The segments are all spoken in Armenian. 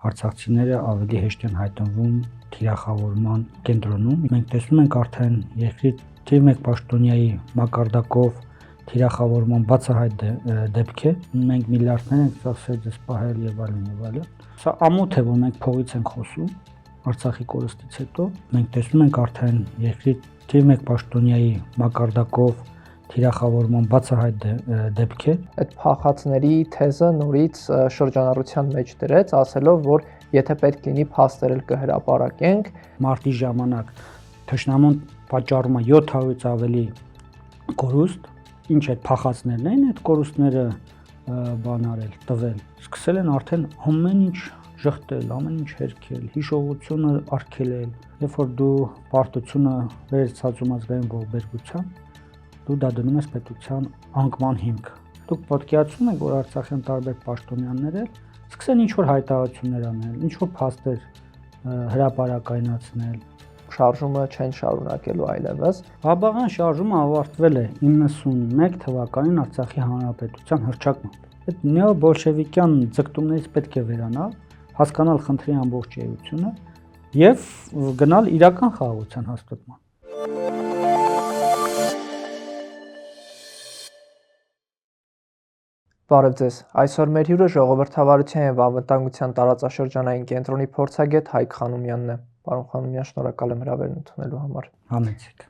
Արցախցիները ավելի հեշտ են հայտնվում թիրախավորման կենտրոնում։ Մենք տեսնում ենք արդեն երկրի թիվ 1 պաշտոնյայի մակարդակով թիրախավորման բացահայտ դեպքեր։ Մենք միլիարդներ ենք ծախսել դες պահել եւ այլն։ Սա ամոթ է, որ մենք փողից ենք խոսում Արցախի կորստից հետո։ Մենք տեսնում ենք արդեն երկրի թիվ 1 պաշտոնյայի մակարդակով թիրախավորման բացահայտ դեպքեր։ Այդ փախածների թեզը նորից շրջանառության մեջ դրեց, ասելով, որ եթե պետք լինի փաստեր կհրապարակենք։ Մարտի ժամանակ թշնամուն պատճառում է 700-ից ավելի կորուստ, ինչ այդ փախածներն են, այդ կորուստները տվել։ Սկսել են արդեն ամեն ինչ ժխտել, ամեն ինչ հերքել, հիշողությունը արգելել։ Երբ որ դու պարտությունը վերցածում ազգային ողբերգության, դու դա դնում ես պետության անկման հիմք։ Դուք պատկերացնում եք, որ արցախյան տարբեր պաշտոնյաներ սկսեն ինչ-որ հայտարարություններ անել, ինչ-որ փաստեր հրապարակայնացնել։ Շարժումը չեն շարունակելու այլևս։ Ղաբաղյան շարժումը ավարտվել է 91 թվականին Արցախի հանրապետության հռչակմամբ։ Այդ նեոբոլշևիկյան ձգտումներից պետք է վերանալ, հասկանալ խնդրի ամբողջ էությունը եւ գնալ իրական խաղաղության հաստատման։ Բարև ձեզ։ Այսօր մեր հյուրը ժողովրդավարության եւ անվտանգության տարածաշրջանային կենտրոնի փորձագետ Հայկ Խանոմյանն է։ Պարոն Խանոմյան, շնորհակալ եմ հրավերն ընդունելու համար։ Համեցեք։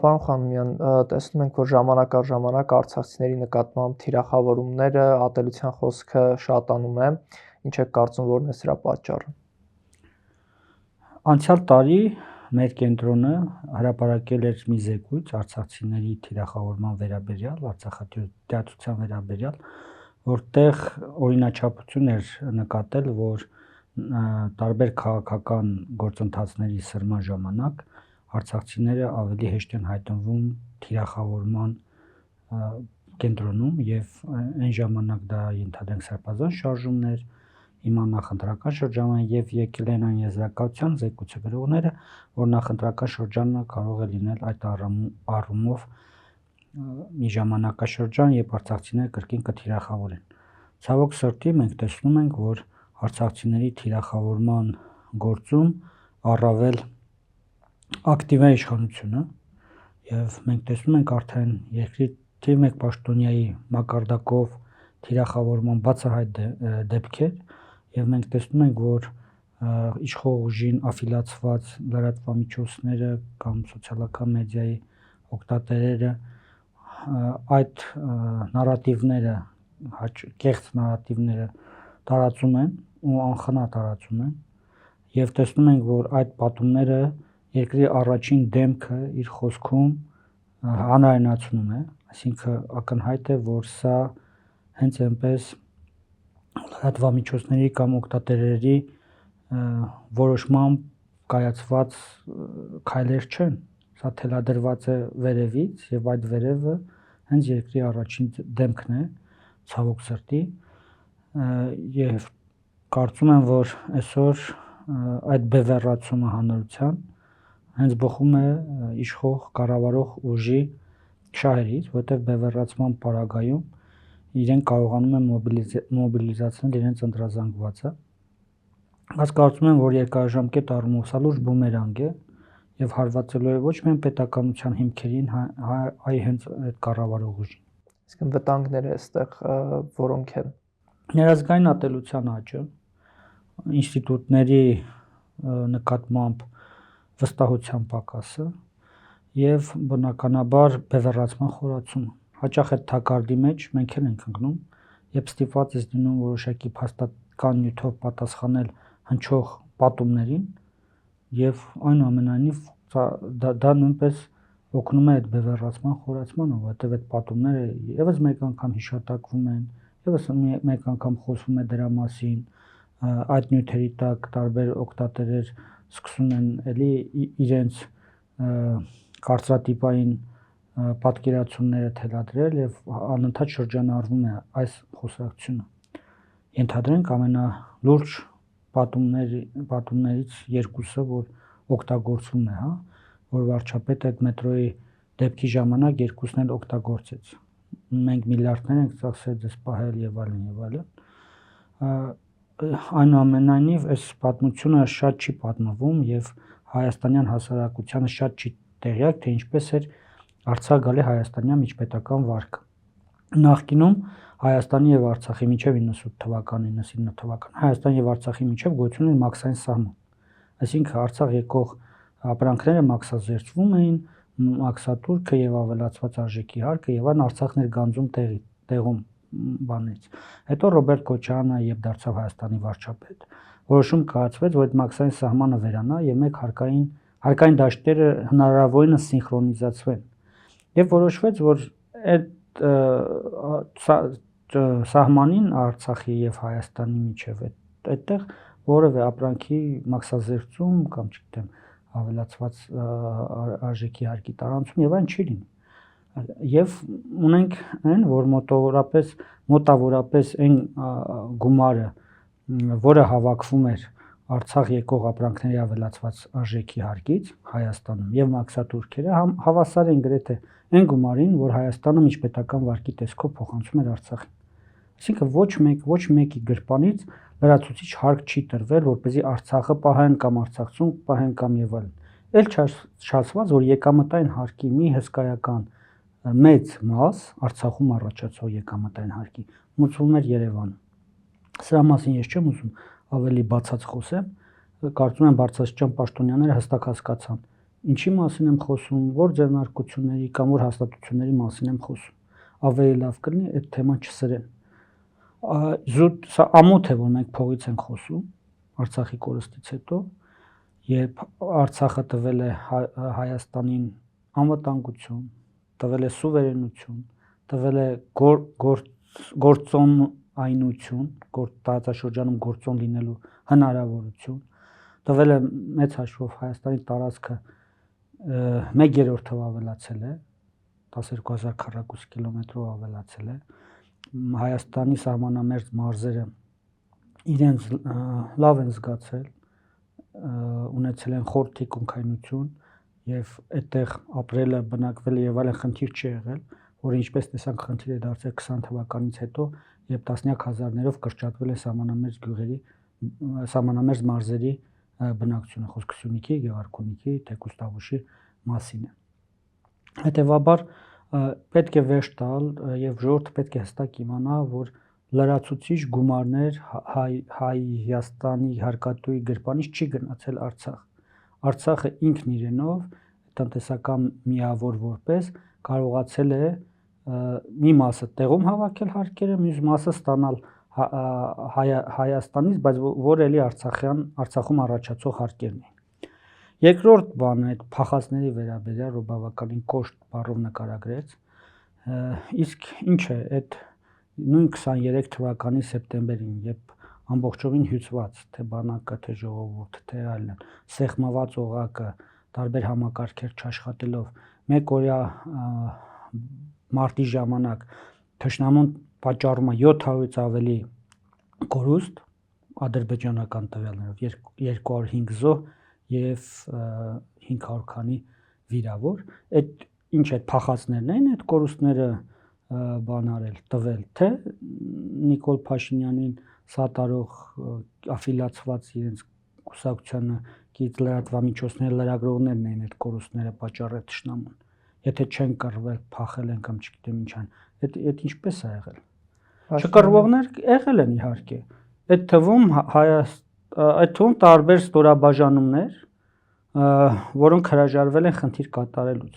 Պարոն Խանոմյան, տեսնում ենք, որ ժամանակ առ ժամանակ արցախցիների նկատմամբ թիրախավորումները, ատելության խոսքը շատանում է։ Ինչ եք կարծում, որն է սրա պատճառը։ Անցյալ տարի մեր կենտրոնը հրապարակել էր մի զեկույց արցախցիների թիրախավորման վերաբերյալ, արցախատիրության վերաբերյալ, որտեղ օրինաչափություն էր նկատել, որ տարբեր քաղաքական գործընթացների սրման ժամանակ արցախցիները ավելի հեշտ են հայտնվում թիրախավորման կենտրոնում եւ այն ժամանակ դա ենթադրենք սրբազան շարժումներ, հիմա նախընտրական շրջանը եւ եկել են այն եզրակացության զեկույցը գրողները, որ նախընտրական շրջանը կարող է լինել այդ առումով մի ժամանակաշրջան, երբ արցախցիները կրկին կթիրախավորեն։ Ցավոք սրտի մենք տեսնում ենք, որ արցախցիների թիրախավորման գործում առավել ակտիվ է իշխանությունը եւ մենք տեսնում ենք արդեն երկրի թիվ 1 պաշտոնյայի մակարդակով թիրախավորման բացահայտ դեպքեր եւ մենք տեսնում ենք, որ իշխող ուժին աֆիլիացված լրատվամիջոցները կամ սոցիալական մեդիայի օգտատերերը այդ նարատիվները, կեղծ նարատիվները տարածում են ու անխնա տարածում են եւ տեսնում ենք, որ այդ պատումները երկրի առաջին դեմքը իր խոսքում հանրայնացնում է, այսինքն ակնհայտ է, որ սա հենց այնպես լրատվամիջոցների կամ օգտատերերի որոշմամբ կայացված քայլեր չեն, սա թելադրված է վերևից եւ այդ վերևը հենց երկրի առաջին դեմքն է, ցավոք սրտի, եւ կարծում եմ, որ այսօր այդ բևեռացումը հանրության հենց բխում է իշխող կառավարող ուժի շահերից, որտեղ բևեռացման պարագայում իրենք կարողանում են մոբիլիզացնել իրենց ընտրազանգվածը։ Բայց կարծում եմ, որ երկարաժամկետ առումով սա լուրջ բումերանգ է եւ հարվածելու է ոչ միայն պետականության հիմքերին, այլ հենց այդ կառավարող ուժին։ Իսկ վտանգները այստեղ որոնք են։ Ներազգային ատելության աճը, ինստիտուտների նկատմամբ վստահության պակասը եւ բնականաբար բևեռացման խորացումը։ Հաճախ այդ թակարդի մեջ մենք ենք ընկնում, երբ ստիպված ես լինում որոշակի փաստական նյութով պատասխանել հնչող պատումներին եւ այնուամենայնիվ դա նույնպես օգնում է այդ բևեռացման խորացմանը, որովհետեւ այդ պատումները եւս մեկ անգամ հիշատակվում են, եւս մեկ անգամ խոսվում է դրա մասին, այդ նյութերի տակ տարբեր օգտատերեր սկսում են էլի իրենց կարծրատիպային պատկերացումները թելադրել եւ անընդհատ շրջանառվում է այս խոսակցությունը։ Ենթադրենք ամենալուրջ պատումներից երկուսը, որ օգտագործվում է, որ վարչապետը այդ մետրոյի դեպքի ժամանակ երկուսն էլ օգտագործեց։ Մենք միլիարդներ ենք ծախսել դες պահել եւ այլն։ այնուամենայնիվ այս պատմությունը շատ չի պատմվում եւ հայաստանյան հասարակությանը շատ չի տեղյակ, թե ինչպես էր Արցախ գալի հայաստանյան միջպետական վարկը։ Նախկինում Հայաստանի եւ Արցախի միջև 98 թվականի, 99 թվական Հայաստանի եւ Արցախի միջև գոյություն էր մաքսային սահման։ Այսինքն Արցախ եկող ապրանքները մաքսազերծվում էին, մաքսատուրքը եւ ավելացված արժեքի հարկը եւ այն Արցախն էր գանձում տեղում բանից։ Հետո Ռոբերտ Քոչարյանը երբ դարձավ Հայաստանի վարչապետ, որոշում կայացվեց, որ այդ մաքսային սահմանը վերանա եւ մեկ հարկային դաշտերը հնարավորինս սինխրոնիզացվեն։ Եվ որոշվեց, որ այդ սահմանին Արցախի եւ Հայաստանի միջև այդտեղ որևէ ապրանքի մաքսազերծում կամ չգիտեմ ավելացված արժեքի հարկի տարանցում եւ այն չի լինի։ Եվ ունենք այն, որ մոտավորապես այն գումարը, որը հավաքվում էր Արցախ եկող ապրանքների ավելացված արժեքի հարկից Հայաստանում եւ մաքսատուրքերը հավասար են գրեթե այն գումարին, որ Հայաստանը միջպետական վարկի տեսքով փոխանցում էր Արցախին։ Այսինքն ոչ մեկի գրպանից լրացուցիչ հարկ չի տրվել, որպեսզի Արցախը պահեն կամ Արցախցուն պահեն կամ եւ այլն։ Էլ չասված, որ եկամտային հարկի մի հսկայական մեծ մաս Արցախում առաջացող եկամտային հարկի մուծվում էր Երևանում։ Սրա մասին ես չեմ ուզում ավելի բացած խոսեմ, կարծում եմ բարձրաստիճան պաշտոնյաները հստակ հասկացան ինչի մասին եմ խոսում, որ ձեռնարկությունների կամ որ հաստատությունների մասին եմ խոսում։ Ավելի լավ կլինի այդ թեման չսրեն։ Սա ամոթ է, որ մենք փողից ենք խոսում Արցախի կորստից հետո, երբ Արցախը տվել է Հայաստանին անվտանգություն, տվել է սուվերենություն, տվել է գործոնայնություն, տարածաշրջանում գործոն լինելու հնարավորություն, տվել է մեծ հաշվով Հայաստանի տարածքը 1/3-ով ավելացել է, 12000 քառակուսի կիլոմետրով ավելացել է, Հայաստանի սահմանամերձ մարզերը իրենց լավ են զգացել, ունեցել են խոր թիկունքայնություն եւ այդտեղ ապրելը, բնակվելը եւ այլն խնդիր չի եղել, որը ինչպես տեսանք խնդիր է դարձել 20 թվականից հետո, երբ տասնյակ հազարներով կրճատվել է սահմանամերձ գյուղերի, սահմանամերձ մարզերի բնակչությունը, խոսքը Սյունիքի, Գեղարքունիքի, Թեկուզ Տավուշի մասին է։ Հետևաբար պետք է վերջ տալ եւ ժողովուրդը պետք է հստակ իմանա, որ լրացուցիչ գումարներ Հայաստանի հարկատուի գրպանից չի գնացել Արցախ։ Արցախը ինքն իրենով տնտեսական միավոր որպես կարողացել է մի մասը տեղում հավաքել հարկերը, մյուս մասը ստանալ Հայաստանից, բայց որ էլի Արցախում առաջացող հարկերն են։ Երկրորդ բանը այդ փախածների վերաբերյալ, որ բավականին կոշտ բառով նկարագրեց, իսկ ինչ է այդ նույն 23 թվականի սեպտեմբերին, երբ ամբողջովին հյուծված, թե բանակը, թե ժողովուրդը, թե այլն, սեղմված օղակը, տարբեր համակարգեր չաշխատելով, մեկ օրյա մարտի ժամանակ թշնամուն պատճառում է 700-ից ավելի կորուստ, ադրբեջանական տվյալներով 205 զոհ եւ 500 քանի վիրավոր, այդ ինչ է փախածներն են, այդ կորուստները բանարել, տվել, թե Նիկոլ Փաշինյանին սատարող աֆիլիացված իրենց կուսակցությանը կից լրատվամիջոցների լրագրողներն են այդ կորուստները պատճառել թշնամուն։ Եթե չեն կռվել, փախել են կամ չգիտեմ ինչ են, այդ ինչպես է եղել։ Չկռվողներ եղել են իհարկե։ Այդ թվում տարբեր ստորաբաժանումներ, որոնք հրաժարվել են խնդիր կատարելուց։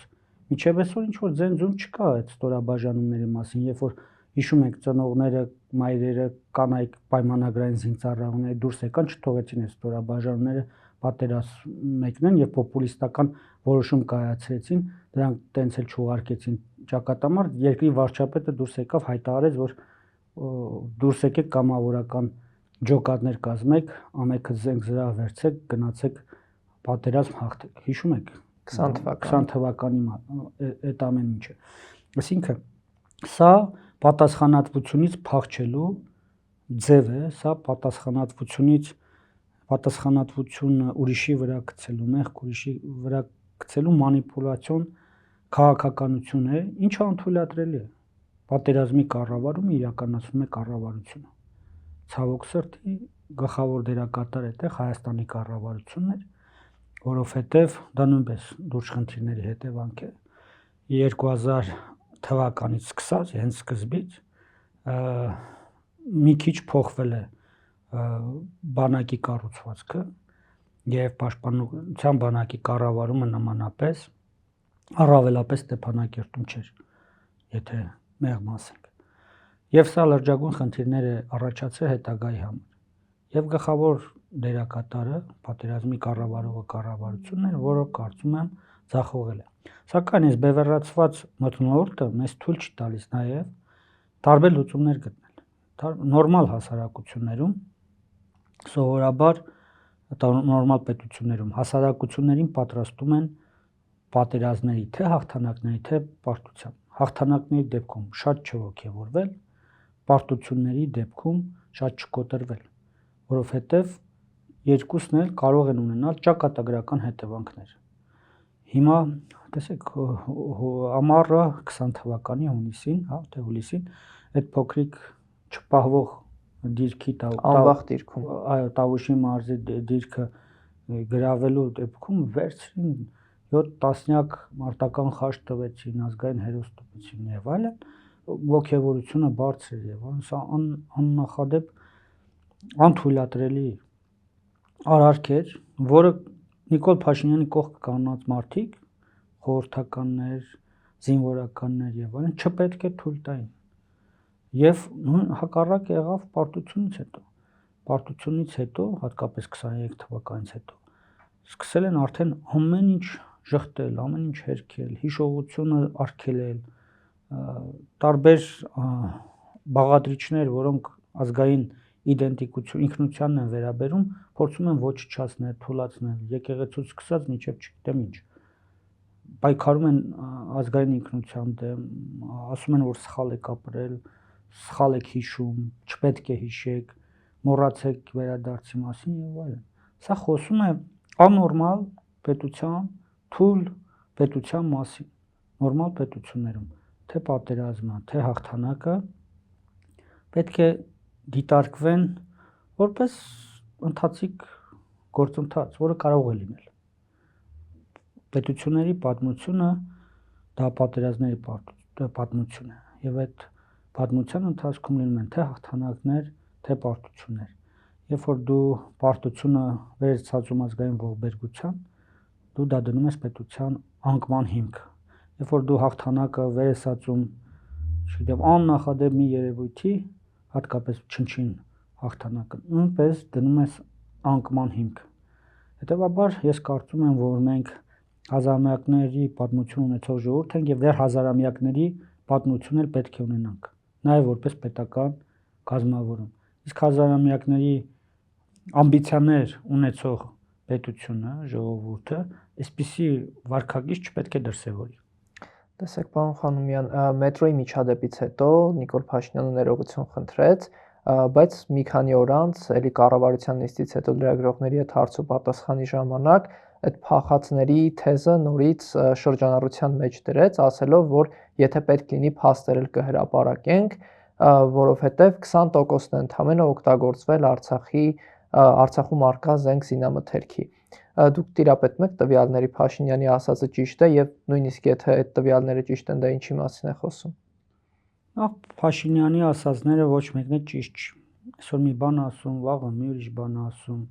Միջև այսօր ինչ որ ձեն-ձուն չկա այդ ստորաբաժանումների մասին, երբ որ հիշում եք ծնողները, մայրերը, կանայք պայմանագրային զինծառայողները դուրս եկան, չթողեցին այդ ստորաբաժանումները պատերազմ մեկնեն եւ պոպուլիստական որոշում կայացրեցին, դրանք տենց էլ չուղարկեցին ճակատամարտ, երկրի վարչապետը դուրս եկավ հայտարարեց, որ դուրս եկեք կամավորական ջոկատներ կազմեք, ամենքը զենք զրահ վերցեք, գնացեք պատերազմ հաղթեք։ Հիշում եք 20 թվականի այդ ամեն ինչը։ Այսինքն սա պատասխանատվությունից փախչելու ձև է, սա պատասխանատվությունը ուրիշի վրա գցելու, մեղք ուրիշի վրա գցելու մանիպուլյացիոն քաղաքականություն է, ինչը անթույլատրելի է։ Պատերազմի կառավարումը իրականացնում է կառավարությունը։ Ցավոք սրտի գլխավոր դերակատարը այդտեղ Հայաստանի կառավարությունն էր, որովհետև դա նույնպես լուրջ խնդիրների հետևանք է 2000 թվականից սկսած հենց սկզբից մի քիչ փոխվել է բանակի կառուցվածքը եւ պաշտպանության բանակի կառավարումը նմանապես առավելապես Ստեփանակերտում չէր, եթե մեղմ ասենք։ Եվ սա լրջագույն խնդիրներ է առաջացել հետագայի համար։ Եվ գլխավոր դերակատարը պատերազմի կառավարողը կառավարությունն էր, որը կարծում եմ ձախողել է։ Սակայն այս բևեռացված մթնոլորտը մեզ թույլ չի տալիս նաև տարբեր լուծումներ գտնել։ Նորմալ հասարակություններում սովորաբար նորմալ պետություններում հասարակություններին պատրաստում են պատերազմների թե հաղթանակների, թե պարտության։ Հաղթանակների դեպքում շատ չողոքեվորվել, պարտությունների դեպքում շատ չկոտրվել, որովհետև երկուսն էլ կարող են ունենալ ճակատագրական հետևանքներ։ Հիմա տեսեք ամառը 20 թվականի հունիսին, թե հուլիսին, այդ փոքրիկ չպահվող դիրքի անվախ դիրքում, այո, Տավուշի մարզի դիրքը գրավելու դեպքում վերցրին 7 տասնյակ մարտական խաչ տվեցին, ազգային հերոս տվեցին եւ այլն, ոգևորությունը բարձր էր եւ սա աննախադեպ անթույլատրելի արարք էր, որը Նիկոլ Փաշինյանի կողքը կանգնած մարդիկ, խորհրդականներ, զինվորականներ եւ այլն չպետք է թույլ տային։ Եվ հակառակ եղավ պարտությունից հետո, հատկապես 23 թվականից հետո, սկսել են արդեն ամեն ինչ ժխտել, ամեն ինչ հերքել, հիշողությունը արգելել, տարբեր բաղադրիչներ, որոնք ազգային իդենտիկություն, ինքնությանն են վերաբերում, փորձում են ոչնչացնել, թուլացնել, եկեղեցուց սկսած մինչև չգիտեմ ինչ։ Պայքարում են ազգային ինքնության դեմ, ասում են, որ սխալ եք ապրել, սխալ եք հիշում, չպետք է հիշեք, մոռացեք վերադարձի մասին եւ այլն։ Սա խոսում է աննորմալ պետության, թույլ պետության մասին, նորմալ պետություններում, թե պատերազմը, թե հաղթանակը պետք է դիտարկվեն որպես ընթացիկ գործընթաց, որը կարող է լինել։ Պետությունների պատմությունը դա պատերազմների պատմություն է, եւ այդ պատմության ընթացքում լինում են թե հաղթանակներ, թե պարտություններ։ Երբ որ դու պարտությունը վերցածում ազգային ողբերգության, դու դա դնում ես պետության անկման հիմք։ Երբ որ դու հաղթանակը վերցածում, չգիտեմ, աննախադեպ մի երևույթի, հատկապես չնչին հաղթանակը, նույնպես դնում ես անկման հիմք։ Հետևաբար ես կարծում եմ, որ մենք հազարամյակների պատմություն ունեցող ժողովուրդ ենք եւ դեռ հազարամյակների պատմություն էլ պետք է ունենանք, նաեւ որպես պետական կազմավորում։ Իսկ հազարամյակների ամբիցիաներ ունեցող պետությունը, ժողովուրդը այսպիսի վարքագիծ չպետք է դրսևորի։ Տեսեք, պարոն Խանոմյան, մետրոյի միջադեպից հետո Նիկոլ Փաշինյանը ներողություն խնդրեց, բայց մի քանի օր անց էլի կառավարության նիստից հետո լրագրողների հետ հարց ու պատասխանի ժամանակ այդ փախածների թեզը նորից շրջանառության մեջ դրեց, ասելով, որ եթե պետք լինի փաստեր էլ կհրապարակենք, որովհետև 20%-ն ընդամենը օգտագործվել Արցախում արկա զենք զինամթերքի։ Դուք տիրապետում եք տվյալների, Փաշինյանի ասածը ճիշտ է եւ նույնիսկ եթե այդ տվյալները ճիշտ են, դա ինչի մասին է խոսում։ Փաշինյանի ասածները ոչ մեկն է ճիշտ չի։ Այսօր մի բան ասում, վաղը մի ուրիշ բան ասում։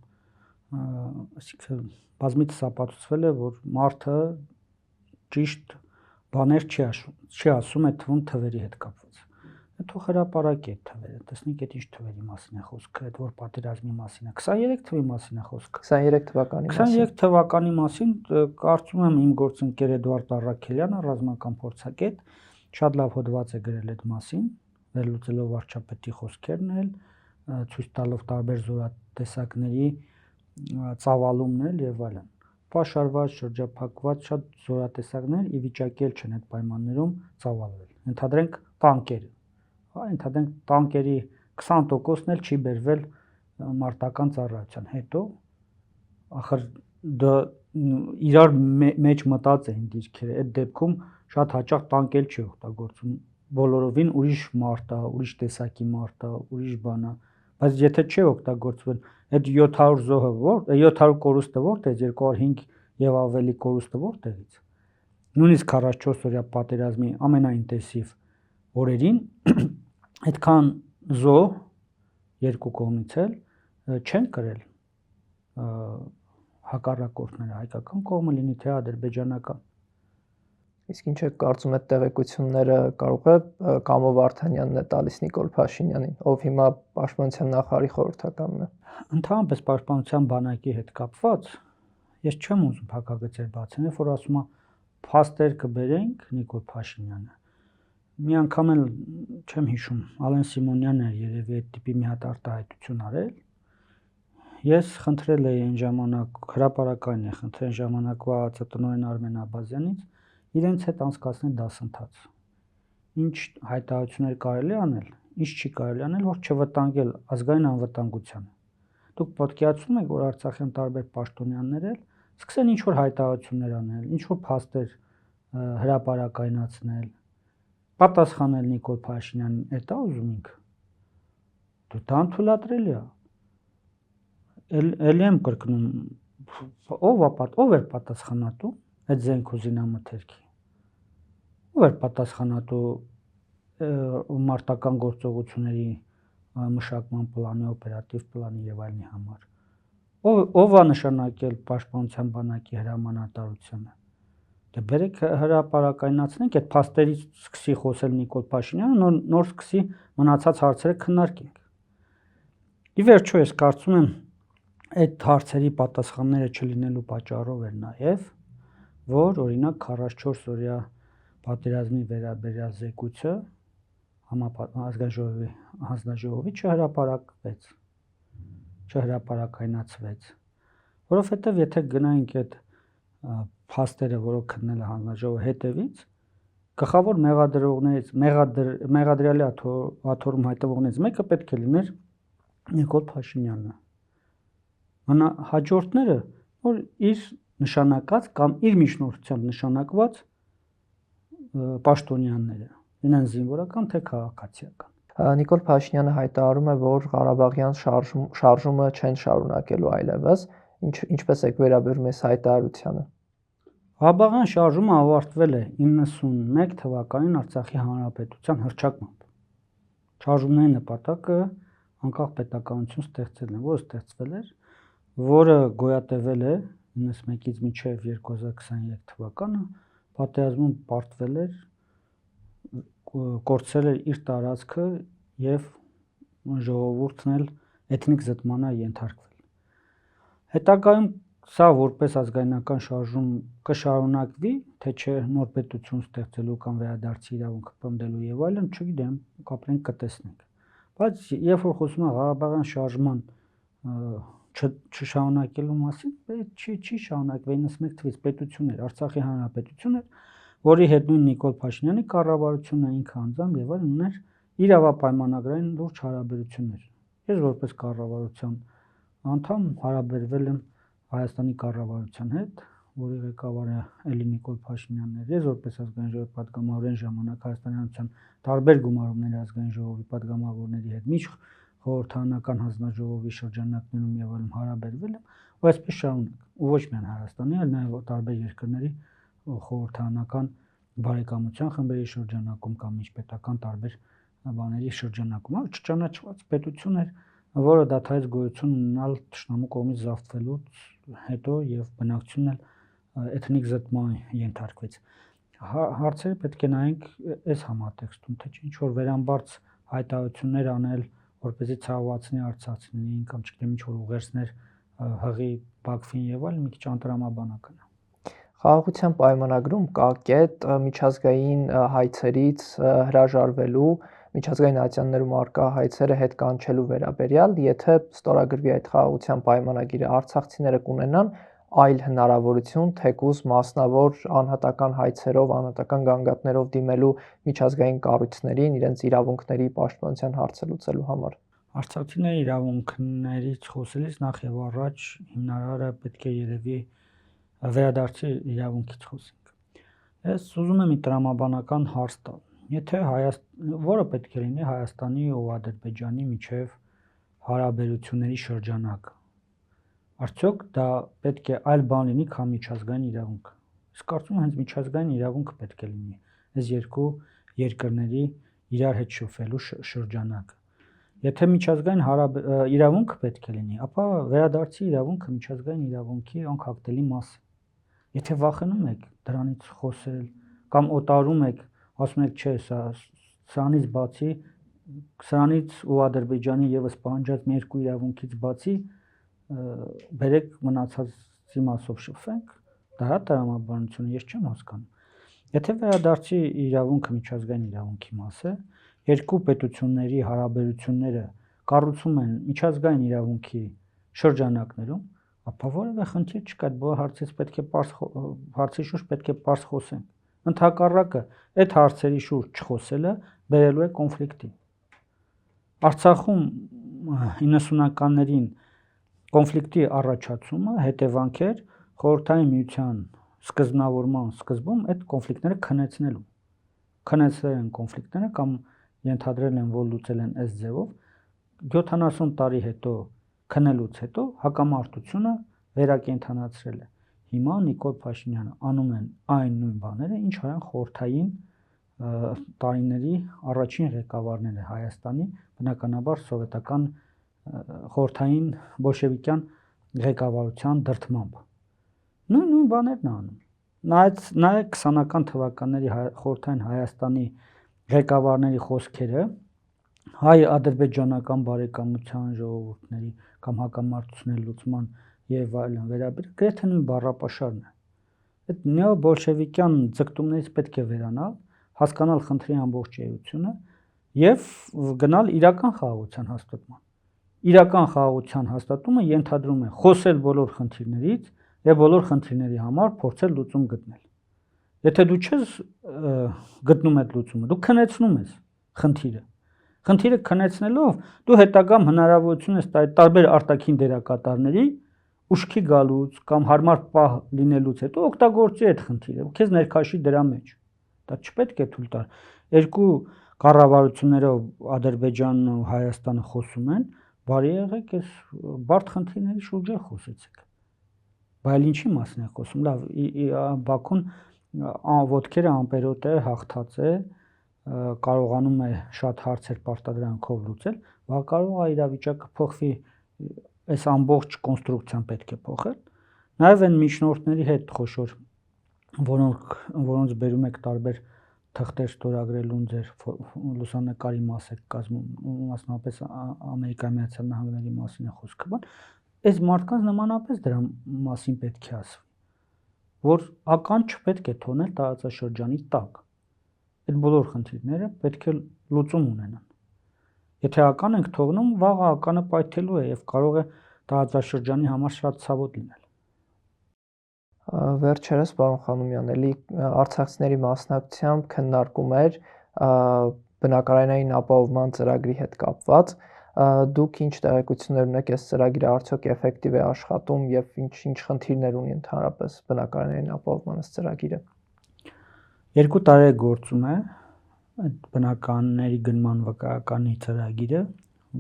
Այսինքն բազմիցս ապացուցվել է, որ մարդը ճիշտ բաներ չի ասում այդ թվում թվերի հետ կապված։ Թող հրապարակի այդ թվերը, տեսնենք այդ ինչ թվերի մասին է խոսքը, այդ որ պատերազմի մասին է, 23 թվի մասին է խոսքը։ 23 թվականի մասին։ 23 թվականի մասին կարծում եմ իմ գործընկեր Էդվարդ Առաքելյանը, ռազմական փորձագետ, շատ լավ հոդված է գրել այդ մասին, վերլուծելով վարչապետի խոսքերն էլ, ցույց տալով տարբեր զորատեսակների ծավալումն եւ այլն։ Պաշարված, շրջափակված շատ զորատեսակներ ի վիճակի չեն այդ պայմաններում ծավալվել։ Ենթադրենք տանկերը, ենթադրենք տանկերի 20%-ն էլ չի բերվել մարտական ծառայության հետո, ախր դա իրար մեջ մտած էին դիրքերը, այդ դեպքում շատ հաճախ տանկ էլ չի օգտագործում, բոլորովին ուրիշ մարդ է, ուրիշ տեսակի մարդ է, ուրիշ բան է, բայց եթե չի օգտագործվել, այդ 700 զոհը 700 կորուստը որտեղից, 205 եւ ավելի կորուստը որտեղից։ Նույնիսկ 44 օրյա պատերազմի ամենաինտենսիվ օրերին այդքան զոհ երկու կողմից էլ չեն կրել հակառակորդները, հայկական կողմը լինի թե ադրբեջանական։ Իսկ ինչ եք կարծում, այդ տեղեկությունները կարող է Կամո Վարդանյանն է տալիս Նիկոլ Փաշինյանին, ով հիմա Պաշտպանության նախարարի խորհրդականն է։ Ընդհանրապես Պաշտպանության բանակի հետ կապված ես չեմ ուզում փակագծեր բացել, երբ որ ասում եմ փաստեր կբերենք Նիկոլ Փաշինյանը։ Մի անգամ էլ չեմ հիշում, Ալեն Սիմոնյանն էր երևի այդ տիպի մի հատ արտահայտություն արել։ Ես խնդրել էի այն ժամանակ հրապարակային է խնդրել ժամանակվա ԱԾՏ-տնօրեն Արմեն Աբազյանից իրենց հետ անցկացնել դասընթաց։ Ինչ հայտարարություններ կարելի անել, ինչ չի կարելի անել, որ չվտանգել ազգային անվտանգությանը։ Դուք պատկերացնում եք, որ Արցախյան տարբեր պաշտոնյաներ էլ սկսեն ինչ որ հայտարարություններ անել, ինչ որ փաստեր հրապարակայնացնել, պատասխանել Նիկոլ Փաշինյանին, դա ուզում ենք։ Դու դա անթույլատրելի է։ Էլի եմ կրկնում, ով էր պատասխանատու այդ զենք ու զինամթերքի։ Ով էր պատասխանատու մարտական գործողությունների մշակման պլանի, օպերատիվ պլանի եւ այլնի համար։ Ով է նշանակել Պաշտպանության բանակի հրամանատարությունը։ Դե բերեք հրապարակայնացնենք, այդ փաստերից սկսի խոսել Նիկոլ Փաշինյանը, նոր սկսի մնացած հարցերը քննարկենք։ Ի վերջո ես կարծում եմ այդ հարցերի պատասխանները չլինելու պատճառով էր նաեւ, որ օրինակ 44 օրյա պատերազմի վերաբերյալ զեկույցը ազգային ժողովի հանձնաժողովի չհրապարակայնացվեց, որովհետև եթե գնայինք այդ փաստերը, որոնք քննել է հանձնաժողովը հետևից, գլխավոր մեղադրողներից, մեղադրյալի աթոռում հայտնվողներից մեկը պետք է լիներ Նիկոլ Փաշինյանը։ Մնա հաջորդները, որ իր նշանակած կամ իր միջնորդությամբ նշանակված պաշտոնյաները, լինեն զինվորական թե քաղաքացիական։ Նիկոլ Փաշինյանը հայտարարում է, որ Ղարաբաղյան շարժումը չեն շարունակելու այլևս, ինչպես եք վերաբերում այս հայտարարությանը։ Ղարաբաղյան շարժումը ավարտվել է 91 թվականին Արցախի հանրապետության հռչակմամբ։ Շարժումների նպատակը անկախ պետականություն ստեղծելն է, որը ստեղծվել էր, որը գոյատևել է 91-ից մինչև 2023 թվականը, պատերազմում պարտվել էր, կորցրել էր իր տարածքը եւ ժողովուրդն էլ էթնիկ զտմանը ենթարկվել։ Հետագայում սա որպես ազգայնական շարժում կշարունակվի, թե չէ նոր պետություն ստեղծելու կամ վերադարձի իրավունքը պնդելու եւ այլն, չգիտեմ, կապրենք կտեսնենք։ Բայց երբ որ խոսում է Ղարաբաղյան շարժման չշարունակելու մասին, չի շարունակվել 91 թվականից պետություն էր, Արցախի հանրապետություն էր, որի հետ նույն Նիկոլ Փաշինյանի կառավարությունը ինքը անձամբ եւ այլն ուներ իրավապայմանագրային լուրջ հարաբերություններ։ Ես որպես կառավարության անդամ հարաբերվել եմ Հայաստանի կառավարության հետ, որի ղեկավարը էլի Նիկոլ Փաշինյանն էր։ Ես որպես ազգային ժողովի պատգամավորն ժամանակ Հայաստանի Հանրապետության տարբեր գումարումների ազգային ժողովի պատգամավորների հետ միջ խորհրդարանական հանձնաժողովի շրջանակներում եւ այլն հարաբերվել եմ, ու այսպես շարունակ։ Ու ոչ միայն Հայաստանի, այլ նաեւ տարբեր երկրների խորհրդարանական բարեկամության խմբերի շրջանակում կամ միջպետական տարբեր բաների շրջանակում, չճանաչված պետություն էր, որը դադարեց գոյություն ունենալ թշնամու կողմից զավթվելուց հետո եւ բնակչությունն էլ էթնիկ զտման ենթարկվեց։ Հարցերը պետք է նայենք այս համատեքստում, թե ինչ որ վերամբարձ հայտարարություններ անել, որպեսզի ցավացնի արցախցիներին կամ չգիտեմ ինչ որ ուղերձներ հղի Բաքվին եւ այլն, մի քիչ անտրամաբանական է։ Խաղաղության պայմանագրում կա կետ միջազգային հայցերից հրաժարվելու, միջազգային ատյաններում արկա հայցերը հետ կանչելու վերաբերյալ, եթե ստորագրվի այդ խաղաղության պայմանագիրը, արցախցիները կունենան այլ հնարավորություն, թեկուզ մասնավոր անհատական հայցերով, անհատական գանգատներով դիմելու միջազգային կառույցներին իրենց իրավունքների պաշտպանության հարցը լուծելու համար։ Արցախցիների իրավունքներից խոսելիս նախ եւ առաջ հիմնարարը պետք է երևի վերադարձի իրավունքից խոսենք։ Ես ուզում եմ տրամաբանական հարց տալ։ Եթե որը պետք է լինի Հայաստանի ու Ադրբեջանի միջև հարաբերությունների շրջանակ, արդյոք դա պետք է այլ բան լինի, քան միջազգային իրավունք։ Ես կարծում եմ հենց միջազգային իրավունքը պետք է լինի այս երկու երկրների իրար հետ շփվելու շրջանակը։ Եթե միջազգային իրավունքը պետք է լինի, ապա վերադարձի իրավունքը միջազգային իրավունքի անկախտելի մաս է։ Եթե վախենում եք դրանից խոսել կամ օտարում եք, ասում եք, չէ, սրանից բացի, սրանից ու Ադրբեջանի եւս պահանջած մի երկու իրավունքից բացի բերեք մնացածի մասով շփվենք, դա է տրամաբանությունը, ես չեմ հասկանում։ Եթե վերադարձի իրավունքը միջազգային իրավունքի մաս է, երկու պետությունների հարաբերությունները կառուցում են միջազգային իրավունքի շրջանակներում, ապա որևէ խնդիր չկա, այդ բոլոր հարցի շուրջ պետք է պարզ խոսենք։ Ընդհակառակը, այդ հարցերի շուրջ չխոսելը բերելու է կոնֆլիկտի։ Արցախում 90-ականներին կոնֆլիկտի առաջացումը հետևանք էր Խորհրդային Միության սկզբնավորման սկզբում այդ կոնֆլիկտները քնեցրել են կոնֆլիկտները կամ ենթադրել են, որ լուծել են այս ձևով, 70 տարի հետո քնելուց հետո հակամարտությունը վերակենդանացրել է։ Հիմա Նիկոլ Փաշինյանը անում են այն նույն բաները, ինչ արան խորհրդային տարիների առաջին ղեկավարները Հայաստանի, բնականաբար սովետական խորհրդային բոլշևիկյան ղեկավարության դրդմամբ։ Նույն բաներն է անում։ Նայեք 20-ական թվականների խորհրդային Հայաստանի ղեկավարների խոսքերը հայ-ադրբեջանական բարեկամության ժողովուրդների կամ հակամարտությունների լուծման եւ այլն վերաբերյալ գրեթե նույն բառապաշարն է։ Այդ նեոբոլշևիկյան ձգտումներից պետք է վերանալ, հասկանալ խնդրի ամբողջ էությունը եւ գնալ իրական խաղաղության հաստատման։ Իրական խաղաղության հաստատումը ենթադրում է խոսել բոլոր խնդիրներից եւ բոլոր խնդիրների համար փորձել լուծում գտնել։ Եթե դու չես գտնում այդ լուծումը, դու քնեցնում ես խնդիրը։ Խնդիրը քնեցնելով դու հետագամ հնարավորություն ես տալիս տարբեր արտաքին դերակատարների ուշքի գալուց կամ հարմար պահ լինելուց հետո օգտագործի այդ խնդիրը, քեզ ներքաշի դրա մեջ։ Դա չպետք է թույլ տալ։ Երկու կառավարություններով Ադրբեջանն ու Հայաստանը խոսում են, բարի եղեք, այս բարդ խնդիրների շուրջ խոսեցեք։ Բայց ինչի մասին է խոսում։ Լավ, Բաքուն ոտքերը ամպերոտ է, հաղթած է, կարողանում է շատ հարցեր պարտադրանքով լուծել, բայց կարող է իրավիճակը փոխվի, այս ամբողջ կոնստրուկցիան պետք է փոխել։ Նաև այն միջնորդների հետ խոշոր, որոնց բերում եք տարբեր թղթեր ստորագրելուն ձեր լուսանկարի մաս եք կազմում, մասնավորապես Ամերիկայի Միացյալ Նահանգների մասին է խոսքը, բան, այս մարդկանց նմանապես դրա մասին պետք է ասվի, որ ական չպետք է թողնել տարածաշրջանի տակ։ Այդ բոլոր խնդիրները պետք է լուծում ունենան։ Եթե ական ենք թողնում, վաղը ականը պայթելու է եւ կարող է տարածաշրջանի համար շատ ցավոտ լինել։ Վերջերս, պարոն Խանոմյան, էլի արցախցիների մասնակցությամբ քննարկում էր բնակարանային ապահովման ծրագրի հետ կապված։ Դուք ինչ տեղեկություններ ունեք, այս ծրագիրը արդյոք էֆեկտիվ է աշխատում եւ ինչ խնդիրներ ունի ընդհանրապես բնակարանային ապահովման ծրագիրը։ 2 տարի է գործում է այդ բնակարանների գնման վկայականի ծրագիրը,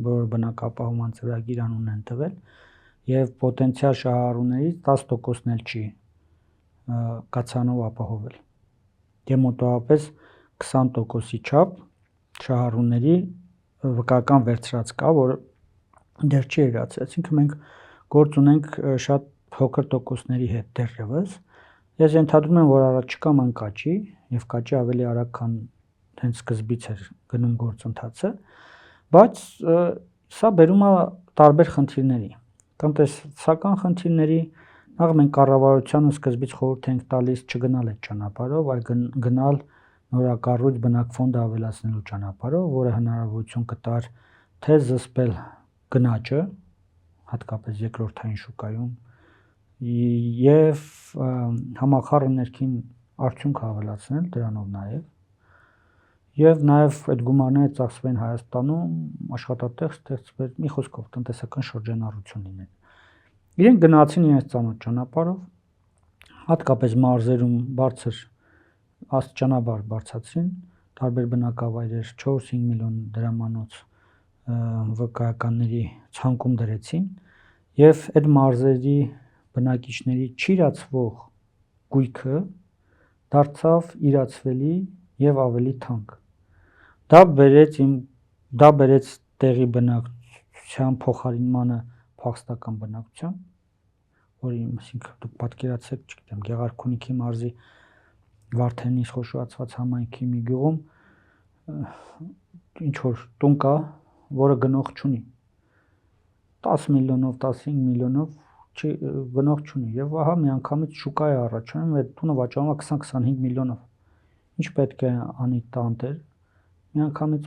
որ բնակապահովման ծրագիր անուն են տվել, եւ պոտենցիալ շահառուներից 10%-ն էլ չի կացանով ապահովել։ Եվ մոտավորապես 20%-ի չափ շահառուների վկայական վերցրած կա, որ դեռ չի իրացել, այսինքն մենք գործ ունենք շատ փոքր տոկոսների հետ դեռևս։ Ես ենթադրում եմ, որ առաջիկա մանկաճի եւ կաճի ավելի արագ, քան հենց սկզբից էր գնում գործընթացը, բայց սա բերում է տարբեր խնդիրների։ Տնտեսական խնդիրների, նախ մենք կառավարությանը սկզբից խորհուրդ ենք տալիս չգնալ այդ ճանապարհով, այլ գնալ նորակառույց բնակֆոնդը ավելացնելու ճանապարհով, որը հնարավորություն կտար թե զսպել գնաճը, հատկապես երկրորդային շուկայում, եւ համախառն ներքին արդյունք ավելացնել դրանով եւ այդ գումարները ծախսվեն Հայաստանում, աշխատատեղ ստեղծվեր, մի խոսքով տնտեսական շրջանառություն լիներ։ Իրենք գնացին իրենց ծանոթ ճանապարհով, հատկապես մարզերում բարձր աստիճանաբար բարձրացրին, տարբեր բնակավայրեր 4-5 միլիոն դրամանոց վկայականների ցանկում դրեցին եւ այդ մարզերի բնակիչների չիրացվող գույքը դարձավ իրացվելի եւ ավելի թանկ։ Դա բերեց տեղի բնակչության փոխարինմանը փախստական բնակչության, որի այսինքն դուք պատկերացրեք, չգիտեմ, Գեղարքունիքի մարզի Վարդենիս խոշորացված համայնքի մի գյուղում ինչ որ տուն կա, որը գնող չունի 10 միլիոնով, 15 միլիոնով գնող չունի եւ ահա միանգամից շուկա է առաջանում, այդ տունը վաճառվում է 20-25 միլիոնով։ Ինչ պետք է անի տանտեր, միանգամից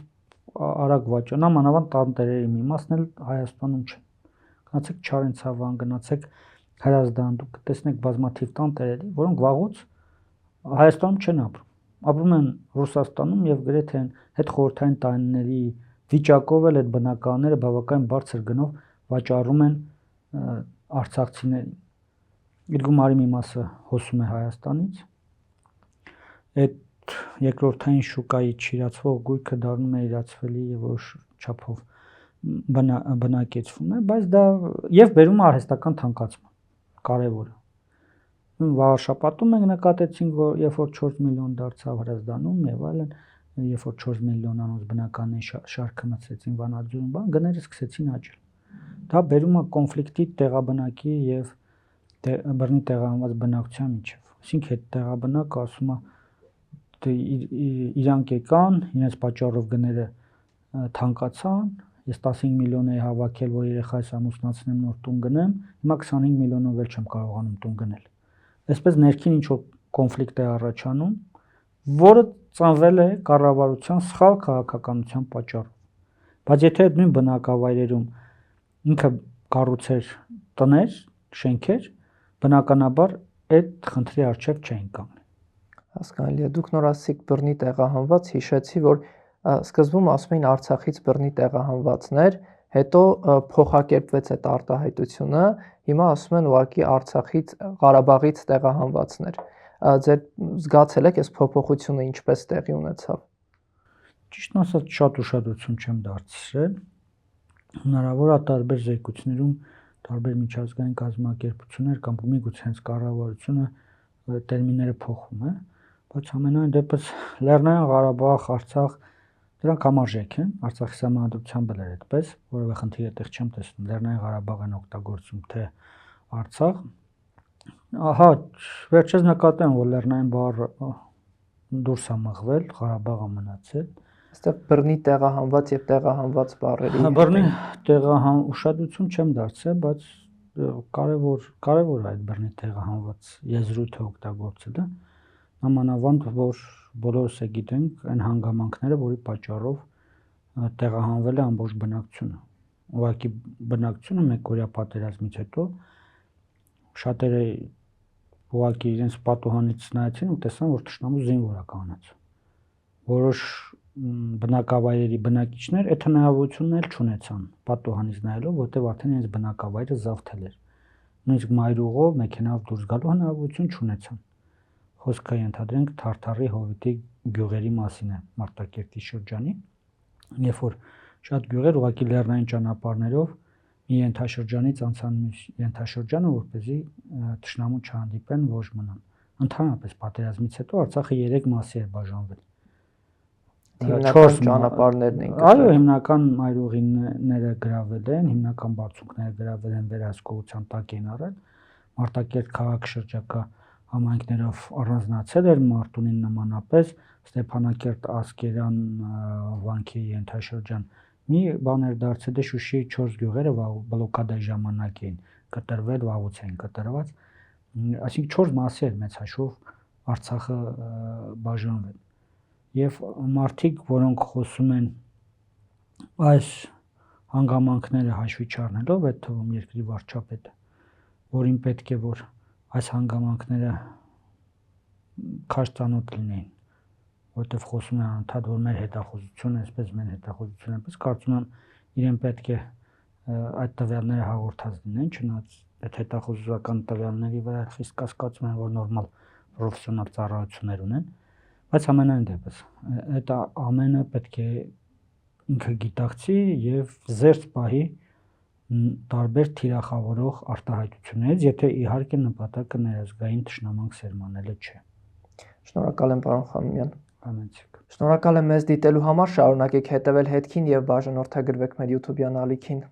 արագ վաճառ, մանավանդ տանտերերի մի մասն էլ Հայաստանում չեն։ Գնացեք Չարենցավան, գնացեք Հրազդան, դուք կտեսնեք բազմաթիվ տանտերերի, որոնք վաղուց Հայաստանում չեն ապրում են Ռուսաստանում եւ գրեթե հետխորհրդային տարիների վիճակով էլ այդ բնակարանները բավական բարձր գնով վաճառում են արցախցիներին։ Իր գումարի մի մասը հոսում է Հայաստանից։ Այդ երկրորդային շուկայի չիրացվող գույքը դառնում է իրացվելի եւ որոշ չափով բնակեցվում է, բայց դա եւ բերում է արհեստական թանկացման, կարեւորը։ Վաղաշաբաթում մենք նկատեցինք, որ երբ որ 4 միլիոն դարձավ Հրազդանում եւ այլն, երբ որ 4 միլիոնանոց բնականի շարքը մտցրեցին Վանաձորում, գները սկսեցին աճել։ Դա բերում է կոնֆլիկտի տեղաբնակի եւ բռնի տեղահանված բնակչության միջեւ։ Այսինքն այդ տեղաբնակը ասում է իրանք եկան, իրենց պատճառով գները թանկացան, ես 15 միլիոն էի հավաքել, որ երեխայիս ամուսնացնեմ, նոր տուն գնեմ, հիմա 25 միլիոնով էլ չեմ կարողանում տուն գնել։ Այսպես ներքին ինչ որ կոնֆլիկտ է առաջանում, որը ծնվել է կառավարության սխալ քաղաքականության պատճառով։ Բայց եթե այդ նույն բնակավայրերում ինքը կառուցեր տներ, շենքեր, բնականաբար այդ խնդրի առջև չէին կանգնի։ Հասկանալի է, դուք նոր ասացիք բռնի տեղահանված, հիշեցի, որ սկզբում ասում էին Արցախից բռնի տեղահանվածներ, հետո փոխակերպվեց այդ արտահայտությունը, հիմա ասում են ուղղակի Արցախից, Ղարաբաղից տեղահանվածներ։ Ձեր զգացել եք այս փոփոխությունը ինչպես տեղի ունեցավ։ Ճիշտն ասած, շատ ուշադրություն չեմ դարձրել։ Հնարավոր է տարբեր զեկույցներում տարբեր միջազգային կազմակերպություններ կամ միգուցե հենց կառավարությունը տերմինները փոխում է, բայց ամենայն դեպս Լեռնային Ղարաբաղ, Արցախ դրանք համարժեք են, Արցախի սահմանադրությամբ էլ է այդպես, որովե խնդիր այդտեղ չեմ տեսնում, Լեռնային Ղարաբաղն օգտագործում թե Արցախ։ Ահա, վերջերս նկատեմ, որ Լեռնային բառը դուրս է մղվել, Ղարաբաղը մնացել։ Այստեղ բռնի տեղահանված եւ տեղահանված բառերի բռնի ուշադրություն չեմ դարձրել, բայց կարևոր է այդ բռնի տեղահանված եզրույթը օգտագործելը, նամանավանդ որ բոլորս է գիտենք այն հանգամանքները, որի պատճառով տեղահանվել է ամբողջ բնակչությունը։ Ուղղակի բնակչությունը մեկօրյա պատերազմից հետո շատերը ուղղակի իրենց պատուհանից նայեցին ու տեսան, որ թշնամու զինվոր է կանած։ Որոշ բնակավայրերի բնակիչներ այդ հնարավորությունն էլ չունեցան պատուհանից նայելով, որտեղ արդեն իրենց բնակավայրը զավթել էր։ Նույնիսկ մայրուղով մեքենայով դուրս գալու հնարավորություն չունեցան։ Խոսքը ենթադրենք Թարթարի Հովիտի գյուղերի մասին է Մարտակերտի շրջանի, երբ որ շատ գյուղեր ուղղակի լեռնային ճանապարհներով մի ենթաշրջանից անցան մյուս ենթաշրջանը, որպեսզի թշնամու չհանդիպեն, ոչ մնան։ Ընդհանրապես պատերազմից հետո Արցախը 3 մասի էր բաժանվել։ Հիմնական ճանապարհներն են գտել։ Այո, հիմնական մայրուղիները գրավել են, հիմնական բարձունքները գրավել են, վերահսկողության տակ են առել։ Մարտակերտ քաղաք շրջակա համայնքներով առանձնացել էր Մարտունին նմանապես, Ստեփանակերտ, Ասկերան, Վանքի ենթաշրջան մի բան էր դարձել, դե Շուշիի 4 գյուղերը բլոկադայի ժամանակ էին կտրվել, վաղուց էին կտրված, այսինքն 4 մասի էր մեծ հաշվով Արցախը բաժանվել։ Եվ մարդիկ, որոնք խոսում են այս հանգամանքները հաշվի չառնելով, այդ թվում երկրի վարչապետը, որին պետք է որ այս հանգամանքները քաշ ծանոթ լինեին, որտեղ խոսում են անդադ որ մեր հետախուզությունը, այսպես մեր հետախուզությունը, այսպես կարծում եմ իրեն պետք է այդ տվյալները հաղորդած լինեն, չնայած այդ հետախուզական տվյալների վրա խիստ կասկածում են, որ նորմալ պրոֆեսիոնալ ծառայություններ ունեն, բայց ամենայն դեպս այդ ամենը պետք է ինքը գիտակցի եւ զերծ պահի տարբեր թիրախավորող արտահայտություններից, եթե իհարկե նպատակը ներազգային թշնամանք սերմանելը չէ։ Շնորհակալ եմ, պարոն Խանոմյան։ Համեցեք։ Շնորհակալ եմ մեզ դիտելու համար, շարունակեք հետևել հետքին եւ բաժանորդագրվեք մեր YouTube-յան ալիքին։